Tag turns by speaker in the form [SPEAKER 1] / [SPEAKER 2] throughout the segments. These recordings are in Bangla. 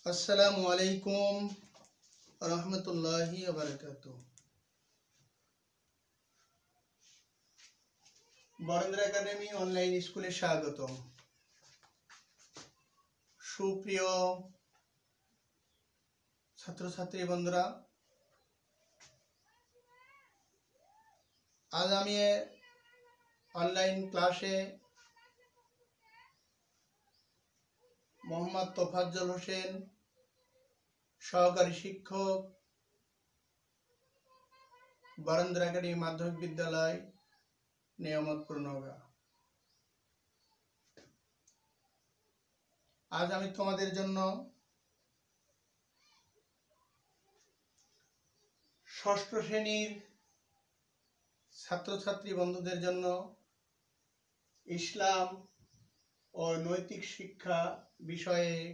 [SPEAKER 1] अस्सलामु अलैकुम रहमतुल्लाहि व बाराकातुहू। বরেন্দ্র একাডেমি অনলাইন স্কুলে স্বাগতম। সুপ্রিয় ছাত্রছাত্রী বন্ধুরা, আজ আমি অনলাইন ক্লাসে মোহাম্মদ তোফাজ্জল হোসেন, সহকারী শিক্ষক, বরেন্দ্র একাডেমি মাধ্যমিক বিদ্যালয়, নিয়ামতপুর, নওগাঁ। আজ আমি তোমাদের জন্য ষষ্ঠ শ্রেণীর ছাত্রছাত্রী বন্ধুদের জন্য ইসলাম ও নৈতিক শিক্ষা বিষয়ের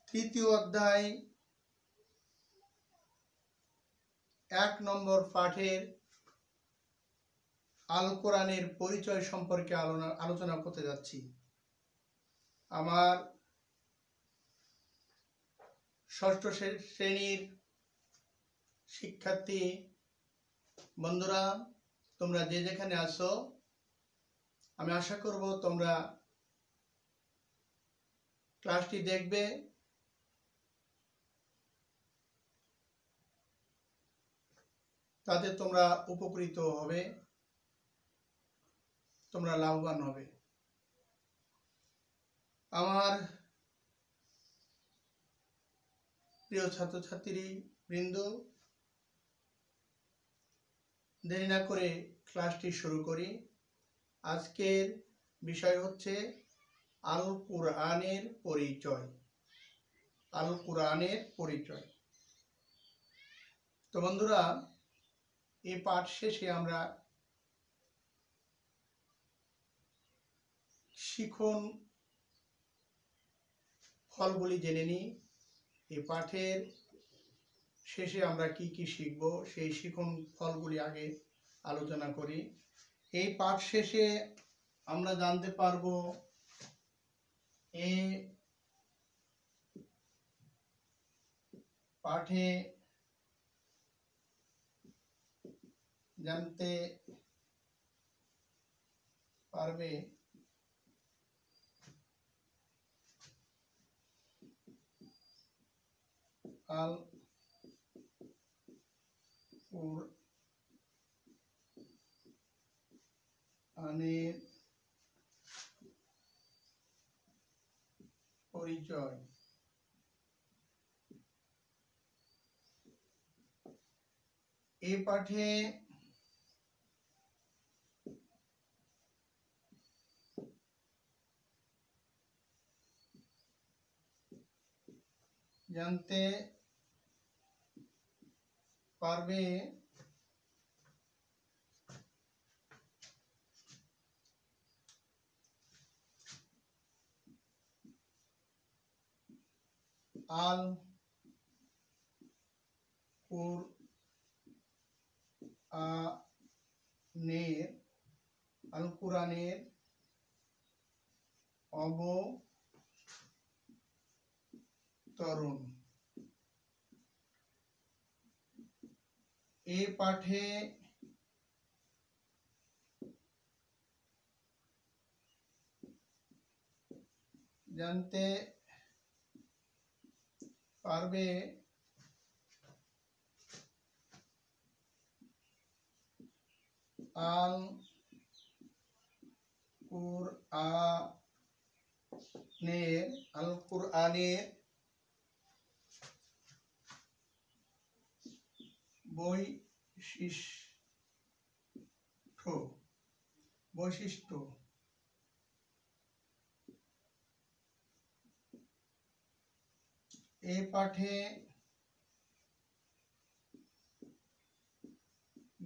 [SPEAKER 1] তৃতীয় অধ্যায় 1 নম্বর পাঠের আল কোরআনের পরিচয় সম্পর্কে আলোচনা করতে যাচ্ছি। আমার ষষ্ঠ শ্রেণীর শিক্ষার্থী বন্ধুরা, তোমরা যে যেখানে আছো, আমি আশা করব তোমরা ক্লাসটি দেখবে, তাতে তোমরা উপকৃত হবে, তোমরা লাভবান হবে। আমার প্রিয় ছাত্রছাত্রী বৃন্দ, দেরি না করে ক্লাসটি শুরু করি। আজকের বিষয় হচ্ছে আল কুরআনের পরিচয়। আল কুরআনের পরিচয়। তো বন্ধুরা, এই পাঠ শেষে আমরা শিখন ফলগুলি জেনে নিই। এই পাঠের শেষে আমরা কি কি শিখব, সেই শিখন ফলগুলি আগে আলোচনা করি। এই পাঠ শেষে আমরা জানতে পারব এই পাঠে জানতে পারবে আল কুরআনের পরিচয়। এই পাঠে জানতে পারবে আল কুরআনের অবতরণ। এই পাঠে জানতে পারবে আল কুরআনের বৈশিষ্ট্য। এই পাঠে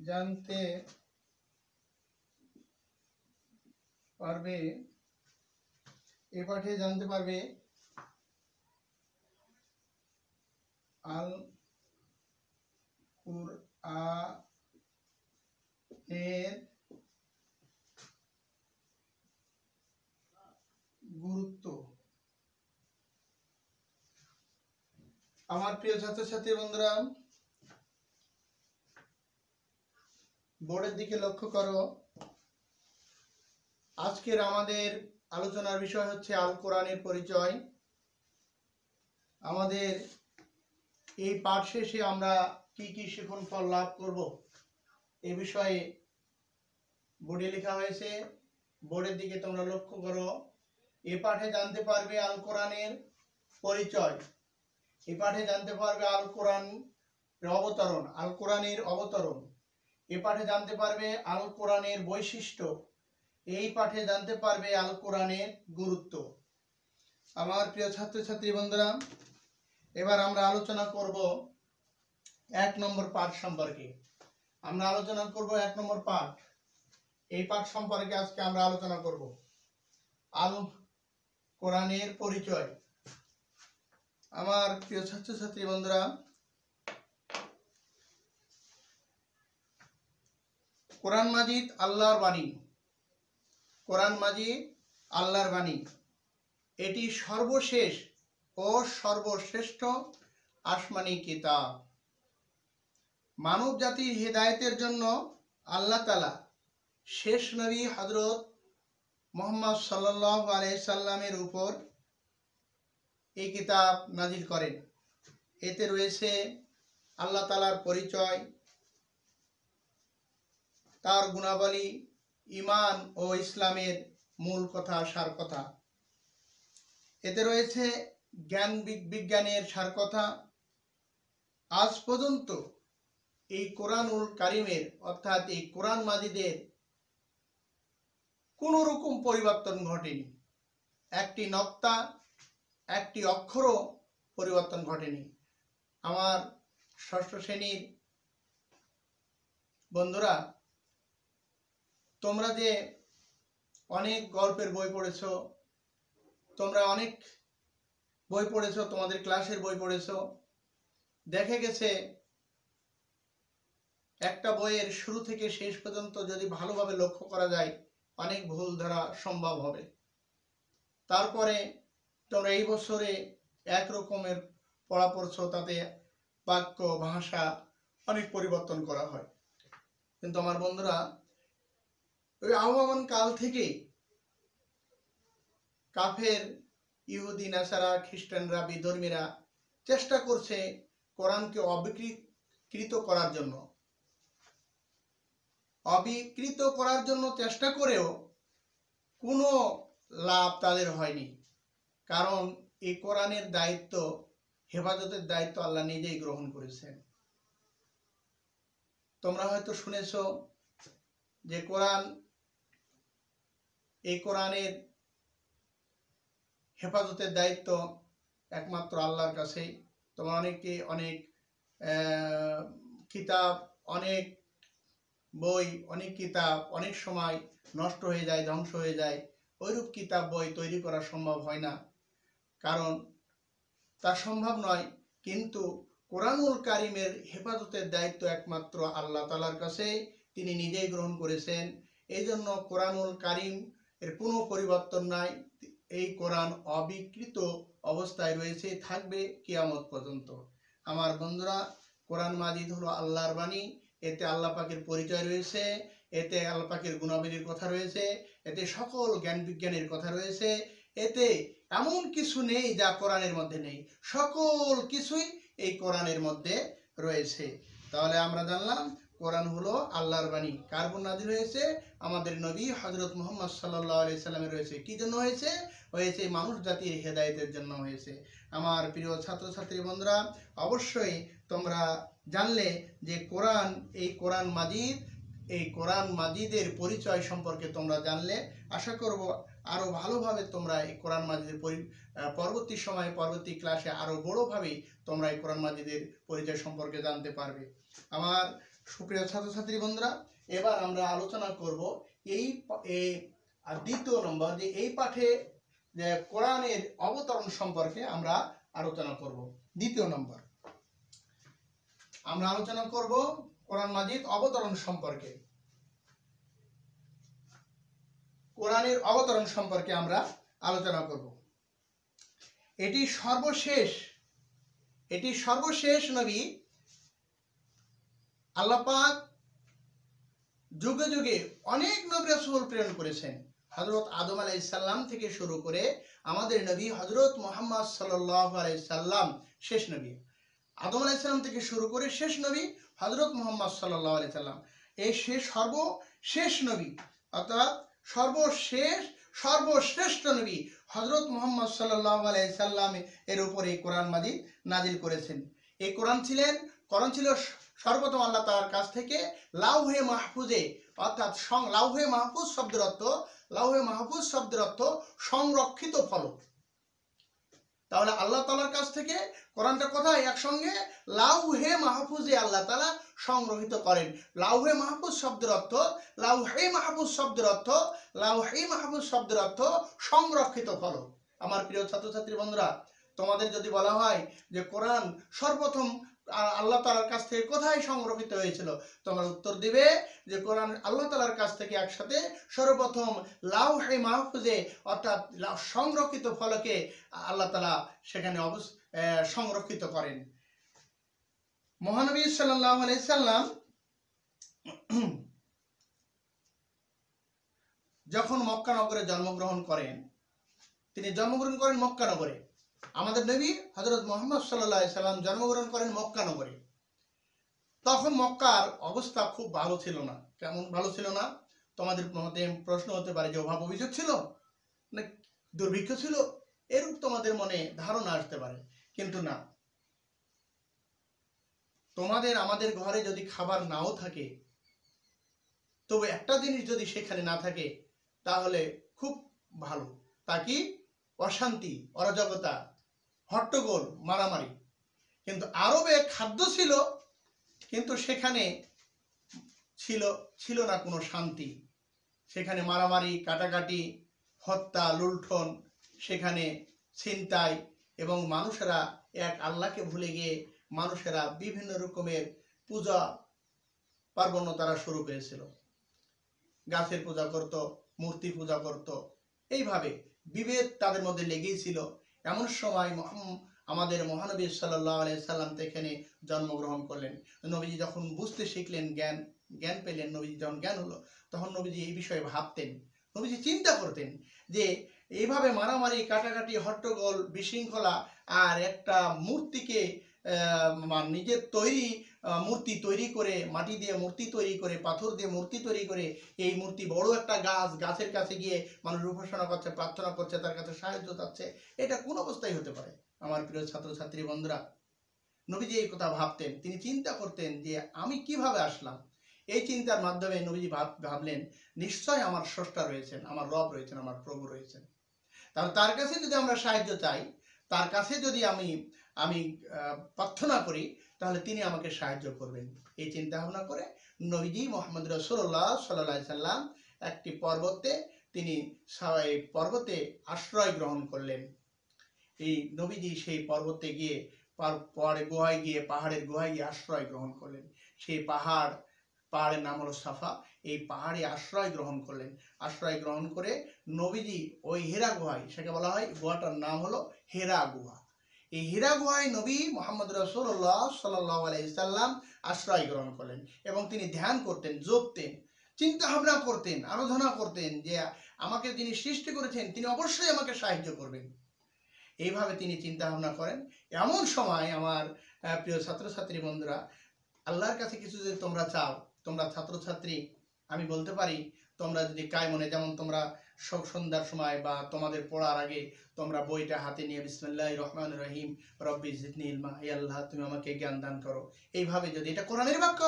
[SPEAKER 1] জানতে পারবে আল কুরআনের আমার প্রিয় ছাত্রছাত্রী বন্ধুরা, বোর্ডের দিকে লক্ষ্য করো। আজকের আমাদের আলোচনার বিষয় হচ্ছে আল কোরআনের পরিচয়। আমাদের এই পাঠ শেষে আমরা কি কি শিখন ফল লাভ করব এ বিষয়ে বোর্ডে লেখা হয়েছে। বোর্ডের দিকে তোমরা লক্ষ্য করো। এ পাঠে জানতে পারবে আল কোরআনের পরিচয়। এই পাঠে জানতে পারবে আল কোরআনের অবতরণ, আল কোরআনের অবতরণ। এ পাঠে জানতে পারবে আল কোরআনের বৈশিষ্ট্য। এই পাঠে জানতে পারবে আল কোরআনের গুরুত্ব। আমার প্রিয় ছাত্রছাত্রী বন্ধুরা, এবার আমরা আলোচনা করব 1 নম্বর পাঠ সম্পর্কে। আমরা আলোচনা করব 1 নম্বর পাঠ। এই পাঠ সম্পর্কে আজকে আমরা আলোচনা করব আল কোরআনের পরিচয়। আমার প্রিয় ছাত্রছাত্রী বন্ধুরা, কোরআন মাজিদ আল্লাহর বাণী। কোরআন মাজিদ আল্লাহর বাণী। এটি সর্বশেষ ও সর্বশ্রেষ্ঠ আসমানি কিতাব। মানব জাতির হেদায়েতের জন্য আল্লাহ তাআলা শেষ নবী হযরত মুহাম্মদ সাল্লাল্লাহু আলাইহি সাল্লামের উপর এই কিতাব নাজিল করেন। এতে রয়েছে আল্লাহ তাআলার পরিচয়, তার গুণাবলী, ঈমান ও ইসলামের মূল কথা, সার কথা। এতে রয়েছে জ্ঞান বিজ্ঞানের সার কথা। আজ পর্যন্ত এই কোরআনুল কারিমের অর্থাৎ এই কোরআন মাজিদের কোনো রকম পরিবর্তন ঘটেনি। একটি নক্তা, একটি অক্ষরও পরিবর্তন ঘটেনি। আমার ষষ্ঠ শ্রেণীর বন্ধুরা, তোমরা যে অনেক গল্পের বই পড়েছো, তোমরা অনেক বই পড়েছো, তোমাদের ক্লাসের বই পড়েছো, দেখে গেছে একটা বইয়ের শুরু থেকে শেষ পর্যন্ত যদি ভালোভাবে লক্ষ্য করা যায় অনেক ভুল ধরা সম্ভব হবে। তারপরে তোমরা এই বছরে এক রকমের পড়া পড়ছো, তাতে বাক্য ভাষা অনেক পরিবর্তন করা হয়। কিন্তু আমার বন্ধুরা, ওই আহ্বান কাল থেকে কাফের, ইহুদি, নাসারা, খ্রিস্টানরা, বিধর্মীরা চেষ্টা করছে কোরআনকে অবিকৃত করার জন্য। অবিকৃত করার জন্য চেষ্টা করেও কোনো লাভ তাদের হয়নি। কারণ এই কোরআনের দায়িত্ব, হেফাজতের দায়িত্ব আল্লাহ নিজেই গ্রহণ করেছেন। তোমরা হয়তো শুনেছো যে এই কোরআনের হেফাজতের দায়িত্ব একমাত্র আল্লাহর কাছেই। তোমরা অনেকে অনেক কিতাব, অনেক বই, অনেক কিতাব অনেক সময় নষ্ট হয়ে যায়, ধ্বংস হয়ে যায়। ওইরূপ কিতাব বই তৈরি করা সম্ভব হয় না, কারণ তা সম্ভব নয়। কিন্তু কোরআনুল কারিমের হেফাজতের দায়িত্ব একমাত্র আল্লাহ তাআলার কাছে, তিনি নিজেই গ্রহণ করেছেন। এই জন্য কোরআনুল কারিম এর কোনো পরিবর্তন নাই। এই কোরআন অবিকৃত অবস্থায় রয়েছে, থাকবে কিয়ামত পর্যন্ত। আমার বন্ধুরা, কোরআন মাজিদ হলো আল্লাহর বাণী। এতে আল্লাহ পাকের পরিচয় রয়েছে, এতে আল্লাহ পাকের গুণাবলীর কথা রয়েছে, এতে সকল জ্ঞান বিজ্ঞানের কথা রয়েছে। এতে এমন কিছু নেই যা কোরআনের মধ্যে নেই, সকল কিছুই এই কোরআনের মধ্যে রয়েছে। তাহলে আমরা জানলাম কোরআন হলো আল্লাহর বাণী। কার উপর নাযিল হয়েছে? আমাদের নবী হযরত মুহাম্মদ সাল্লাল্লাহু আলাইহি সাল্লামের রয়েছে। কি জন্য হয়েছে? হয়েছে মানুষ জাতির হেদায়েতের জন্য হয়েছে। আমার প্রিয় ছাত্রছাত্রী বন্ধুরা, অবশ্যই তোমরা জানলে যে এই কোরআন মাজিদের পরিচয় সম্পর্কে তোমরা জানলে। আশা করব আরো ভালোভাবে তোমরা এই কোরআন মাজিদের পরবর্তী সময়ে, পরবর্তী ক্লাসে আরো বড়ভাবে তোমরা এই কোরআন মাজিদের পরিচয় সম্পর্কে জানতে পারবে। আমার সুপ্রিয় ছাত্রছাত্রী বন্ধুরা, এবার আমরা আলোচনা করব এই দ্বিতীয় নম্বর, যে এই পাঠে যে কোরআনের অবতরণ সম্পর্কে আমরা আলোচনা করব। দ্বিতীয় নম্বর আমরা আলোচনা করব কোরআন মাজিদ অবতরণ সম্পর্কে। কোরআনের অবতরণ সম্পর্কে আমরা আলোচনা করব। এটি সর্বশেষ এটি সর্বশেষ নবী। আল্লাহ পাক যুগে যুগে অনেক নবী রাসূল প্রেরণ করেছেন। হযরত আদম আলাইহিস সালাম থেকে শুরু করে আমাদের নবী হযরত মুহাম্মদ সাল্লাল্লাহু আলাইহি সাল্লাম শেষ নবী। আদম আলাইহিস সালাম থেকে শুরু করে শেষ নবী হযরত মুহাম্মদ সাল্লাল্লাহু আলাইহি সাল্লাম, এই সর্বশেষ নবী অর্থাৎ সর্বশ্রেষ্ঠ নবী হযরত মুহাম্মদ সাল্লাল্লাহু আলাইহি সাল্লাম এর উপরে কোরআন মাজিদ নাজিল করেছেন। এই কোরআন ছিল সর্বপ্রথম আল্লাহ তাআলার কাছ থেকে লাউহে মাহফুজে, অর্থাৎ লাউহে মাহফুজ শব্দের অর্থ সংরক্ষিত ফলক। তাহলে আল্লাহ তাআলার কাছ থেকে কোরআনটা কোথায় একসঙ্গে লাউহে মাহফুজে আল্লাহ তাআলা সংরক্ষিত করেন। লাউহে মাহফুজ শব্দের অর্থ সংরক্ষিত ফলক। আমার প্রিয় ছাত্রছাত্রী বন্ধুরা, তোমাদের যদি বলা হয় যে কোরআন সর্বপ্রথম আল্লাহ তাআলার কাছ থেকে কোথায় সংরক্ষিত হয়েছিল, তোমরা উত্তর দিবে যে কোরআন আল্লাহ তাআলার কাছ থেকে একসাথে সর্বপ্রথম লাউহে মাহফুজে অর্থাৎ সংরক্ষিত ফলকে আল্লাহ তাআলা সেখানে সংরক্ষিত করেন। মহানবী সাল্লাল্লাহু আলাইহি সাল্লাম যখন মক্কা নগরে জন্মগ্রহণ করেন, তিনি জন্মগ্রহণ করেন মক্কা নগরে। আমাদের নবী হযরত মুহাম্মদ সাল্লাল্লাহু আলাইহি সাল্লাম জন্মগ্রহণ করেন মক্কা নগরে। তখন মক্কার অবস্থা খুব ভালো ছিল না। কেমন ভালো ছিল না? তোমাদের মধ্যে প্রশ্ন হতে পারে যে অভাব অভিযোগ ছিল না দুর্ভিক্ষ ছিল, এরূপ তোমাদের মনে ধারণা আসতে পারে। কিন্তু না, তোমাদের আমাদের ঘরে যদি খাবার নাও থাকে, তবে একটা জিনিস যদি সেখানে না থাকে তাহলে খুব ভালো। তা কি? অশান্তি, অরাজকতা, হট্টগোল, মারামারি। কিন্তু আরবে খাদ্য ছিল, কিন্তু সেখানে ছিল না কোনো শান্তি। সেখানে মারামারি, কাটাকাটি, হত্যা, লুণ্ঠন, সেখানে ছিনতাই, এবং মানুষেরা এক আল্লাহকে ভুলে গিয়ে মানুষেরা বিভিন্ন রকমের পূজা পার্বণ তারা শুরু করেছিল। গাছের পূজা করত, মূর্তি পূজা করত, এইভাবে বিভেদ তাদের মধ্যে লেগেই ছিল। এমন সময় আমাদের মহানবী সাল্লাল্লাহু আলাইহি সাল্লাম এখানে জন্মগ্রহণ করলেন। নবীজি যখন বুঝতে শিখলেন, জ্ঞান পেলেন, নবীজি যখন জ্ঞান হলো, তখন নবীজি এই বিষয়ে ভাবতেন, নবীজি চিন্তা করতেন যে এইভাবে মারামারি, কাটাকাটি, হট্টগোল, বিশৃঙ্খলা, আর একটা মূর্তিকে নিজের তৈরি মূর্তি তৈরি করে, মাটি দিয়ে মূর্তি তৈরি করে, পাথর দিয়ে মূর্তি তৈরি করে, এই মূর্তি বড় একটা গাছের কাছে গিয়ে মানুষ উপাসনা করছে, প্রার্থনা করছে, তার কাছে সাহায্য চাচ্ছে, এটা কোন অবস্থায় হতে পারে? আমার প্রিয় ছাত্রছাত্রী বন্ধুরা, নবীজি এই কথা ভাবতেন, তিনি চিন্তা করতেন যে আমি কিভাবে আসলাম। এই চিন্তার মাধ্যমে নবীজি ভাবলেন নিশ্চয় আমার স্রষ্টা রয়েছেন, আমার রব রয়েছেন, আমার প্রভু রয়েছেন। তাহলে তার কাছে যদি আমরা সাহায্য চাই, তার কাছে যদি আমি প্রার্থনা করি, তাহলে তিনি আমাকে সাহায্য করবেন। এই চিন্তা ভাবনা করে নবীজি মুহাম্মদ রাসূলুল্লাহ সাল্লাল্লাহু আলাইহি সাল্লাম একটি পর্বতে আশ্রয় গ্রহণ করলেন। এই নবীজি সেই পর্বতে গিয়ে পাহাড়ের গুহায় গিয়ে আশ্রয় গ্রহণ করলেন। সেই পাহাড়ের নাম হলো সাফা। এই পাহাড়ে আশ্রয় গ্রহণ করলেন। আশ্রয় গ্রহণ করে নবীজি ওই হেরা গুহায়, সেটা বলা হয় গুহাটার নাম হলো হেরা গুহা। এই হেরা গুহায় নবী মুহাম্মদ রাসূলুল্লাহ সাল্লাল্লাহু আলাইহি সাল্লাম আশ্রয় গ্রহণ করলেন, এবং তিনি ধ্যান করতেন, জপতেন, চিন্তা ভাবনা করতেন, আরাধনা করতেন যে আমাকে যিনি সৃষ্টি করেছেন তিনি অবশ্যই আমাকে সাহায্য করবেন। এইভাবে তিনি চিন্তা ভাবনা করেন। এমন সময় আমার প্রিয় ছাত্রছাত্রী বন্ধুরা, আল্লাহর কাছে কিছু যদি তোমরা চাও, তোমরা ছাত্রছাত্রী, আমি বলতে পারি তোমরা যদি মনে, যেমন তোমরা সন্ধ্যার সময় বা তোমাদের পড়ার আগে তোমরা বইটা হাতে নিয়ে বিসমিল্লাহির রহমানির রহিম রব্বি জিদনি ইলমা, হে আল্লাহ তুমি আমাকে জ্ঞান দান করো, এইভাবে যদি, এটা কোরআনের বাক্য,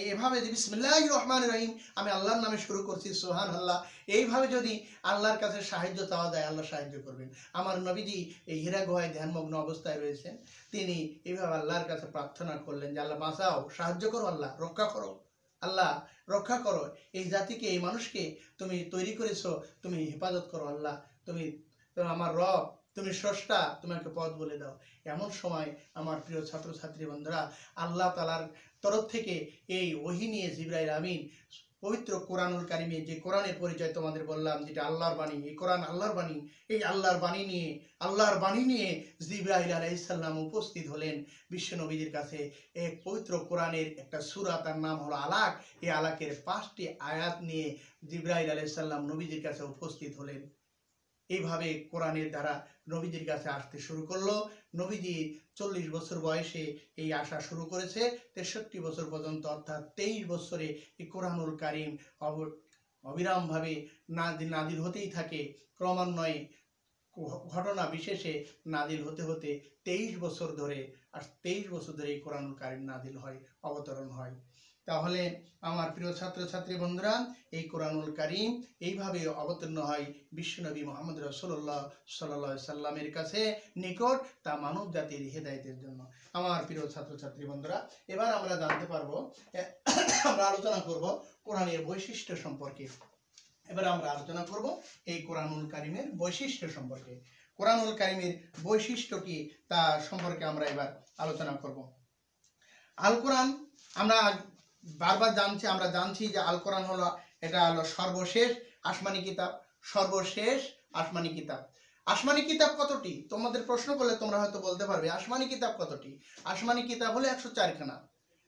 [SPEAKER 1] এইভাবে যদি বিসমিল্লাহির রহমানির রহিম, আমি আল্লাহর নামে শুরু করছি, সুবহানাল্লাহ, এইভাবে যদি আল্লাহর কাছে সাহায্য চাওয়া যায়, আল্লাহ সাহায্য করবেন। আমার নবীজি এই হীরা গুহায় ধ্যানমগ্ন অবস্থায় রয়েছেন, তিনি এইভাবে আল্লাহর কাছে প্রার্থনা করলেন যে আল্লাহ বাঁচাও, সাহায্য করো, আল্লাহ রক্ষা করো, আল্লাহ রক্ষা করো, এই জাতিকে, এই মানুষকে তুমি তৈরি করেছো, তুমি হেফাজত করো, আল্লাহ তুমি আমার রব, তুমি স্রষ্টা, তোমাকে পথ বলে দাও। এমন সময় আমার প্রিয় ছাত্রছাত্রী বন্ধুরা, আল্লাহ তাআলার তরফ থেকে এই ওহী নিয়ে জিবরাইল আমিন পবিত্র কোরআনুল কারিমে যে কোরআনের পরিচয় তোমাদের বললাম, যেটা আল্লাহর বাণী, এই কোরআন আল্লাহর বাণী, এই আল্লাহর বাণী নিয়ে জিবরাইল আলাইহিস সালাম উপস্থিত হলেন বিশ্ব নবীদের কাছে। এক পবিত্র কোরআনের একটা সূরা, তার নাম হলো আলাক। এই আলাকের 5টি আয়াত নিয়ে জিবরাইল আলাইহিস সালাম নবীদের কাছে উপস্থিত হলেন। এইভাবে কোরআনের দ্বারা নবীজির কাছে আসতে শুরু করলো। নবীজি 40 বছর বয়সে এই আসা শুরু করেছে, 63 বছর পর্যন্ত, অর্থাৎ 23 বছরে এই কোরআনুল কারিম অবিরামভাবে নাজিল হতেই থাকে। ক্রমান্বয়ে ঘটনা বিশেষে নাজিল হতে হতে 23 বছর ধরে এই কোরআনুল কারিম নাজিল হয়, অবতরণ হয়। তাহলে আমার প্রিয় ছাত্রছাত্রী বন্ধুরা, এই কোরআনুল কারিম এইভাবে অবতীর্ণ হয় বিশ্বনবী মুহাম্মদ রাসূলুল্লাহ সাল্লাল্লাহু আলাইহি সাল্লামের কাছে নিকট, তা মানব জাতির হেদায়েতের জন্য। আমার প্রিয় ছাত্রছাত্রী বন্ধুরা, এবার আমরা জানতে পারবো, আমরা আলোচনা করব কোরআনের বৈশিষ্ট্য সম্পর্কে। এবার আমরা আলোচনা করব এই কোরআনুল কারিমের বৈশিষ্ট্য সম্পর্কে। কোরআনুল কারিমের বৈশিষ্ট্য কি তা সম্পর্কে আমরা এবার আলোচনা করব। আল কোরআন আমরা বারবার জানছি যে আল কোরআন হলো, এটা হলো সর্বশেষ আসমানি কিতাব। সর্বশেষ আসমানি কিতাব। আসমানি কিতাব কতটি? তোমাদের প্রশ্ন করলে তোমরা হয়তো বলতে পারবে আসমানি কিতাব কতটি। আসমানি কিতাব হলো 104 খানা।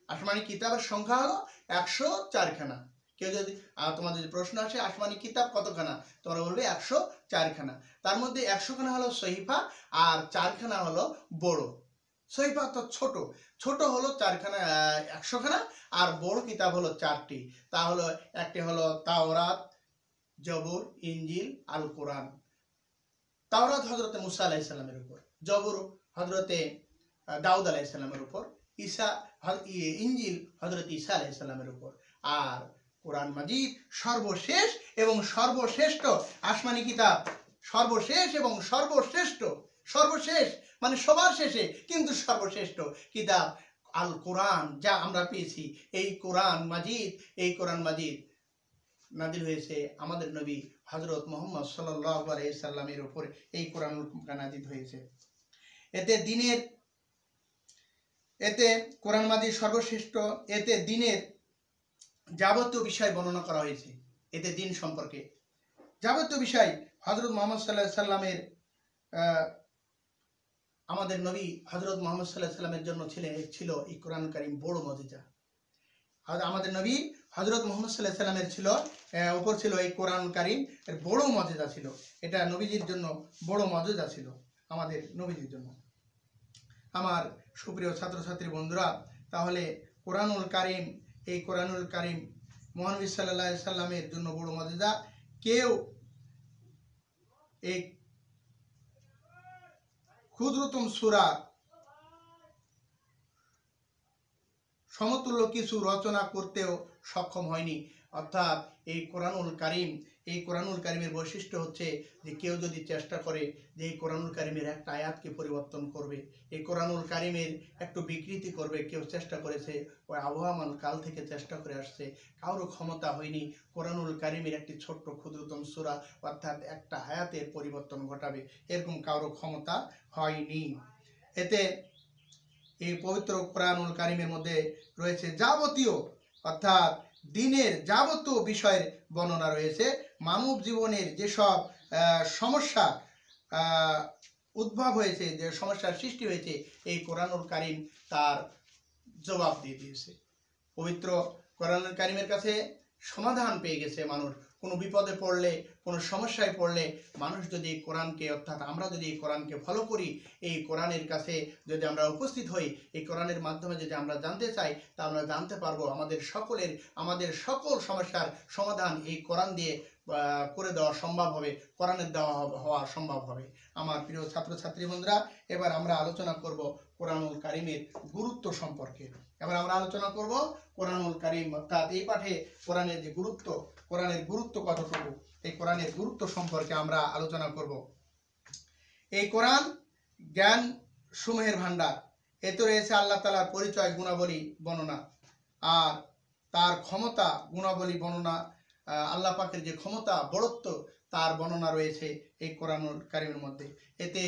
[SPEAKER 1] আসমানি কিতাবের সংখ্যা হলো 104 খানা। কেউ যদি তোমাদের যদি প্রশ্ন আসে আসমানি কিতাব কতখানা, তোমরা বলবে 104 খানা। তার মধ্যে 100 খানা হলো সহিফা, আর 4 খানা হলো বড়। সহিফা তো ছোট হলো 4 খানা, 100 খানা, আর বড় কিতাব হলো 4টি। তা হলো, একটি হলো তাওরাত, জবুর, ইনজিল, আল কোরআন। তাওরাত হযরতে মুসা আলাইহিস সালামের উপর, জবুর হযরতে দাউদ আলাইহিস সালামের উপর, ইনজিল হযরত ঈসা আলাইহিস সালামের উপর, আর কোরআন মাজিদ সর্বশেষ এবং সর্বশ্রেষ্ঠ আসমানি কিতাব। সর্বশেষ এবং সর্বশেষ মানে সবার শেষে কিন্তু সর্বশ্রেষ্ঠ কিতাব আল কোরআন, যা আমরা পেয়েছি। এই কোরআন মাজিদ নাজিল হয়েছে আমাদের নবী হযরত মুহাম্মদ সাল্লাল্লাহু আলাইহি সাল্লামের উপর। এই কোরআন নাজিল হয়েছে। এতে কোরআন মাজিদ সর্বশ্রেষ্ঠ। এতে দিনের যাবতীয় বিষয় বর্ণনা করা হয়েছে। এতে দিন সম্পর্কে যাবতীয় বিষয় হযরত মুহাম্মদ সাল্লাল্লাহু আলাইহি সাল্লামের, আমাদের নবী হযরত মুহাম্মদ সাল্লাল্লাহু আলাইহি সাল্লামের জন্য ছিল এই কোরআন কারীম বড় মুজিজা। আমাদের নবী হযরত মুহাম্মদ সাল্লাল্লাহু আলাইহি সাল্লামের উপর ছিল এই কোরআন কারীম এর বড় মুজিজা ছিল। এটা নবীজির জন্য বড় মুজিজা ছিল, আমাদের নবীজির জন্য। আমার সুপ্রিয় ছাত্রছাত্রী বন্ধুরা, তাহলে এই কোরআনুল কারীম মহানবী সাল্লাল্লাহু আলাইহি সাল্লামের জন্য বড় মুজিজা। কেউ এই ক্ষুদ্রতম সূরা সমতুল্য কিছু রচনা করতেও সক্ষম হয়নি। অর্থাৎ এই কোরআনুল কারীমের বৈশিষ্ট্য হচ্ছে যে কেউ যদি চেষ্টা করে যে এই কোরআনুল কারীমের একটা আয়াতকে পরিবর্তন করবে, এই কোরআনুল কারীমের একটু বিকৃতি করবে, কেউ চেষ্টা করেছে, ওই আবহামান কাল থেকে চেষ্টা করে আসছে, কারো ক্ষমতা হয়নি কোরআনুল কারীমের একটি ছোট্ট ক্ষুদ্রতম সূরা অর্থাৎ একটা আয়াতের পরিবর্তন ঘটাবে, এরকম কারো ক্ষমতা হয়নি। এতে এই পবিত্র কোরআনুল কারীমের মধ্যে রয়েছে যাবতীয়, অর্থাৎ দিনের যাবতীয় বিষয়ের বর্ণনা রয়েছে। মানব জীবনের যেসব সমস্যা উদ্ভব হয়েছে, যে সমস্যার সৃষ্টি হয়েছে, এই কোরআনুল কারীম তার জবাব দিয়ে দিয়েছে। পবিত্র কোরআনুল কারীমের কাছে সমাধান পেয়ে গেছে মানুষ। কোনো বিপদে পড়লে, কোনো সমস্যায় পড়লে মানুষ যদি কোরআনকে, অর্থাৎ আমরা যদি এই কোরআনকে ফলো করি, এই কোরআনের কাছে যদি আমরা উপস্থিত হই, এই কোরআনের মাধ্যমে যদি আমরা জানতে চাই, তা আমরা জানতে পারবো। আমাদের সকল সমস্যার সমাধান এই কোরআন দিয়ে করে দেওয়া সম্ভব হবে, কোরআনের হওয়া সম্ভব হবে। আমার প্রিয় ছাত্রছাত্রী বন্ধুরা, এবার আমরা আলোচনা করব কোরআনুল কারীমের গুরুত্ব সম্পর্কে। এবার আমরা আলোচনা করব কোরআনুল কারীম, অর্থাৎ এই পাঠে কোরআনের যে গুরুত্ব, কোরআনের গুরুত্ব কতটুকু, এই কোরআনের গুরুত্ব সম্পর্কে আমরা আলোচনা করব। এই কোরআন জ্ঞান সমূহের ভান্ডার। এতে রয়েছে আল্লাহ তাআলার পরিচয়, গুণাবলী বর্ণনা, আর তার ক্ষমতা, গুণাবলী বর্ণনা, আল্লাহ পাকের যে ক্ষমতা, বড়ত্ব, তার বর্ণনা রয়েছে এই কোরআনুল কারীমের মধ্যে। এতে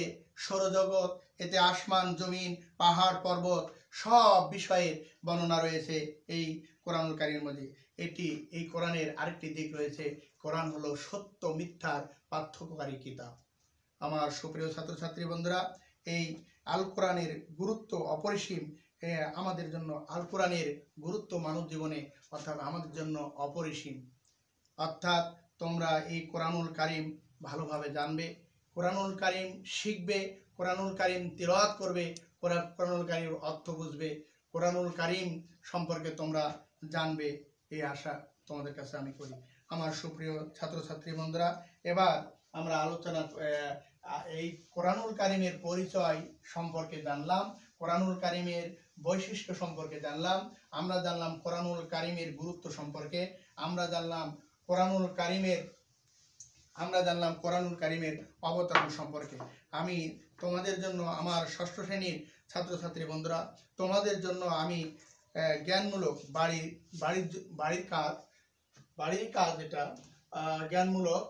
[SPEAKER 1] সৌরজগৎ, এতে আসমান জমিন, পাহাড় পর্বত, সব বিষয়ের বর্ণনা রয়েছে এই কোরআনুল কারীমের মধ্যে। এই কোরআনের আরেকটি দিক রয়েছে, কোরআন হলো সত্য মিথ্যার পার্থক্যকারী কিতাব। আমার সুপ্রিয় ছাত্রছাত্রী বন্ধুরা, এই আল কোরআনের গুরুত্ব অপরিসীম। আমাদের জন্য আল কোরআনের গুরুত্ব মানব জীবনে অর্থাৎ আমাদের জন্য অপরিসীম। অর্থাৎ তোমরা এই কোরআনুল কারীম ভালোভাবে জানবে, কোরআনুল কারীম শিখবে, কোরআনুল কারীম তিলাওয়াত করবে, কোরআনুল কারীমের অর্থ বুঝবে, কোরআনুল কারীম সম্পর্কে তোমরা জানবে, এই আশা তোমাদের কাছে আমি করি। আমার সুপ্রিয় ছাত্রছাত্রী বন্ধুরা, এবার আমরা আলোচনা এই কোরআনুল কারীমের পরিচয় সম্পর্কে জানলাম, কোরআনুল কারীমের বৈশিষ্ট্য সম্পর্কে জানলাম, আমরা জানলাম কোরআনুল কারীমের গুরুত্ব সম্পর্কে, আমরা জানলাম কোরআনুল কারীমের অবতরণ সম্পর্কে। আমি তোমাদের জন্য, আমার ষষ্ঠ শ্রেণীর ছাত্রছাত্রী বন্ধুরা, তোমাদের জন্য আমি জ্ঞানমূলক বাড়ির কাজ এটা জ্ঞানমূলক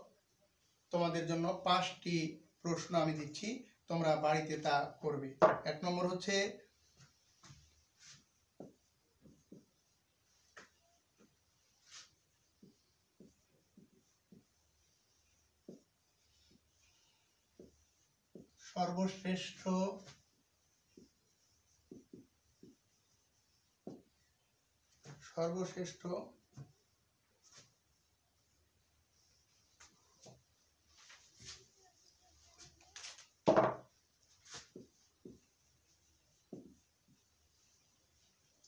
[SPEAKER 1] তোমাদের জন্য 5টি প্রশ্ন আমি দিচ্ছি, তোমরা বাড়িতে তা করবে। 1 নম্বর হচ্ছে সর্বশ্রেষ্ঠ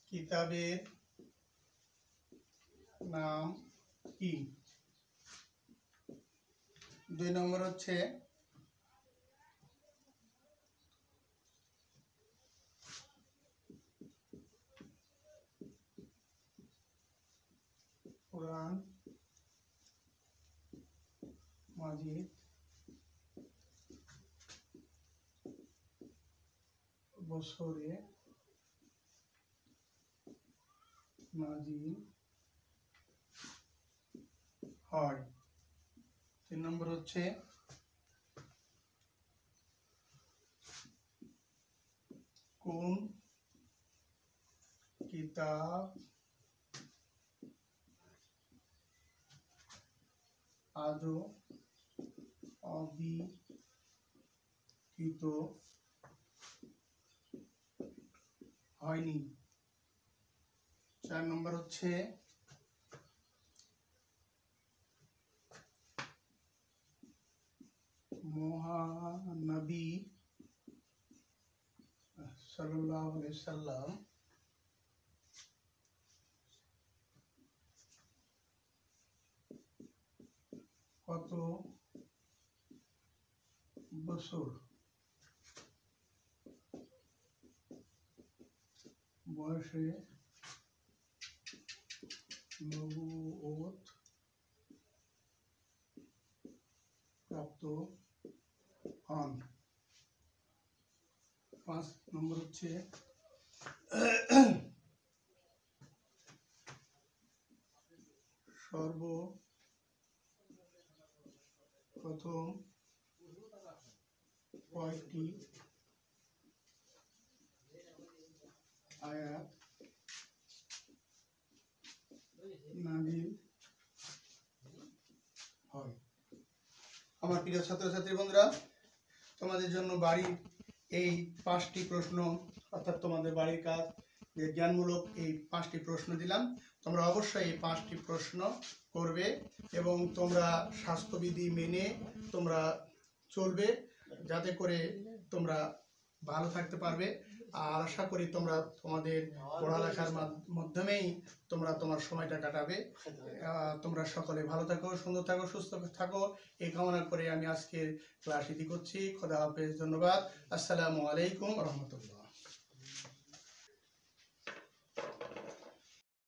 [SPEAKER 1] কিতাবের নাম কি? 2 নম্বর হচ্ছে কোরআন মাজিদ বছরে নাজিল হয়। 3 নম্বর হচ্ছে কোন কিতাব আজও অবিকৃত হয়নি। 4 নম্বর হচ্ছে মহানবী সাল্লাল্লাহু আলাইহি সাল্লাম কত বছর বয়সে নবুয়ত প্রাপ্ত হন। 5 নম্বর হচ্ছে সর্বপ্রথম কয়টি আয়াত নাজিল হয়। আমার প্রিয় ছাত্রছাত্রী বন্ধুরা, তোমাদের জন্য বাড়ির এই 5টি প্রশ্ন অর্থাৎ তোমাদের বাড়ির কাজ যে জ্ঞানমূলক এই 5টি প্রশ্ন দিলাম, তোমরা অবশ্যই এই 5টি প্রশ্ন করবে এবং তোমরা স্বাস্থ্যবিধি মেনে তোমরা চলবে, যাতে করে তোমরা ভালো থাকতে পারবে। আর আশা করি তোমরা তোমাদের পড়ালেখার মাধ্যমেই তোমরা তোমার সময়টা কাটাবে। তোমরা সকলে ভালো থাকো, সুন্দর থাকো, সুস্থ থাকো, এই কামনা করে আমি আজকের ক্লাস ইতি করছি। খোদা হাফেজ, ধন্যবাদ। আসসালামু আলাইকুম রহমতুল্লাহ।